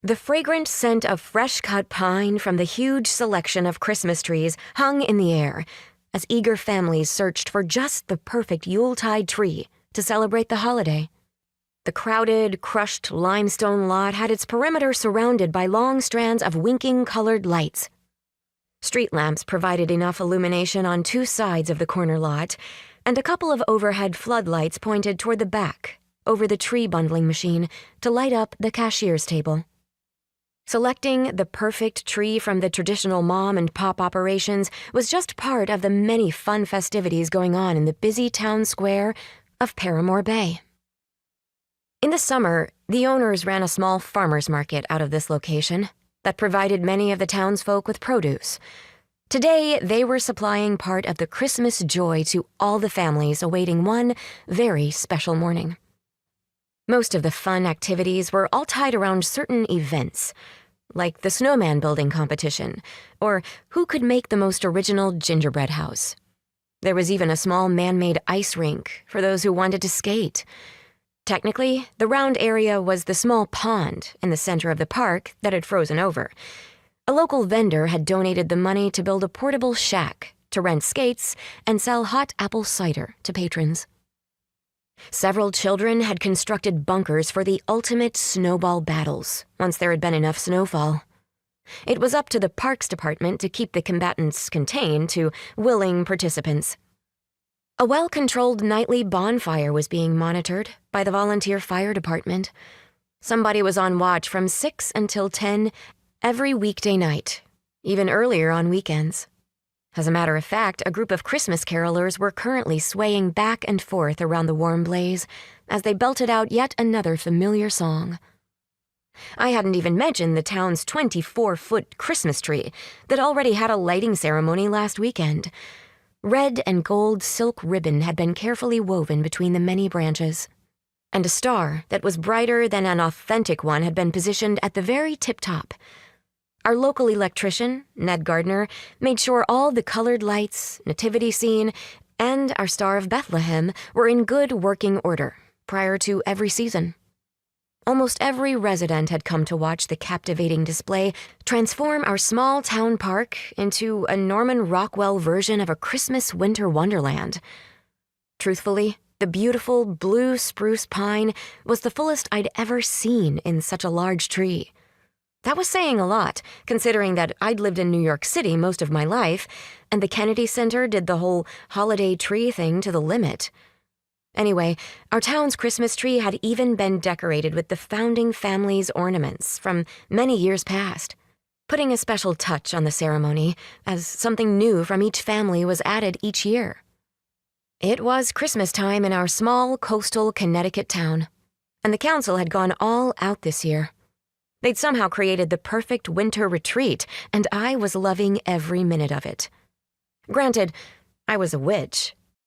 The fragrant scent of fresh-cut pine from the huge selection of Christmas trees hung in the air as eager families searched for just the perfect Yuletide tree to celebrate the holiday. The crowded, crushed limestone lot had its perimeter surrounded by long strands of winking colored lights. Street lamps provided enough illumination on two sides of the corner lot, and a couple of overhead floodlights pointed toward the back, over the tree bundling machine, to light up the cashier's table. Selecting the perfect tree from the traditional mom and pop operations was just part of the many fun festivities going on in the busy town square of Paramour Bay. In the summer, the owners ran a small farmers market out of this location that provided many of the townsfolk with produce. Today, they were supplying part of the Christmas joy to all the families awaiting one very special morning. Most of the fun activities were all tied around certain events, like the snowman building competition, or who could make the most original gingerbread house. There was even a small man-made ice rink for those who wanted to skate. Technically, the round area was the small pond in the center of the park that had frozen over. A local vendor had donated the money to build a portable shack to rent skates and sell hot apple cider to patrons. Several children had constructed bunkers for the ultimate snowball battles once there had been enough snowfall. It was up to the Parks Department to keep the combatants contained to willing participants. A well-controlled nightly bonfire was being monitored by the volunteer fire department. Somebody was on watch from 6 until 10 every weekday night, even earlier on weekends. As a matter of fact, a group of Christmas carolers were currently swaying back and forth around the warm blaze as they belted out yet another familiar song. I hadn't even mentioned the town's 24-foot Christmas tree that already had a lighting ceremony last weekend. Red and gold silk ribbon had been carefully woven between the many branches, and a star that was brighter than an authentic one had been positioned at the very tip-top. Our local electrician, Ned Gardner, made sure all the colored lights, nativity scene, and our Star of Bethlehem were in good working order prior to every season. Almost every resident had come to watch the captivating display transform our small town park into a Norman Rockwell version of a Christmas winter wonderland. Truthfully, the beautiful blue spruce pine was the fullest I'd ever seen in such a large tree. That was saying a lot, considering that I'd lived in New York City most of my life, and the Kennedy Center did the whole holiday tree thing to the limit. Anyway, our town's Christmas tree had even been decorated with the founding family's ornaments from many years past, putting a special touch on the ceremony as something new from each family was added each year. It was Christmas time in our small coastal Connecticut town, and the council had gone all out this year. They'd somehow created the perfect winter retreat, and I was loving every minute of it. Granted, I was a witch,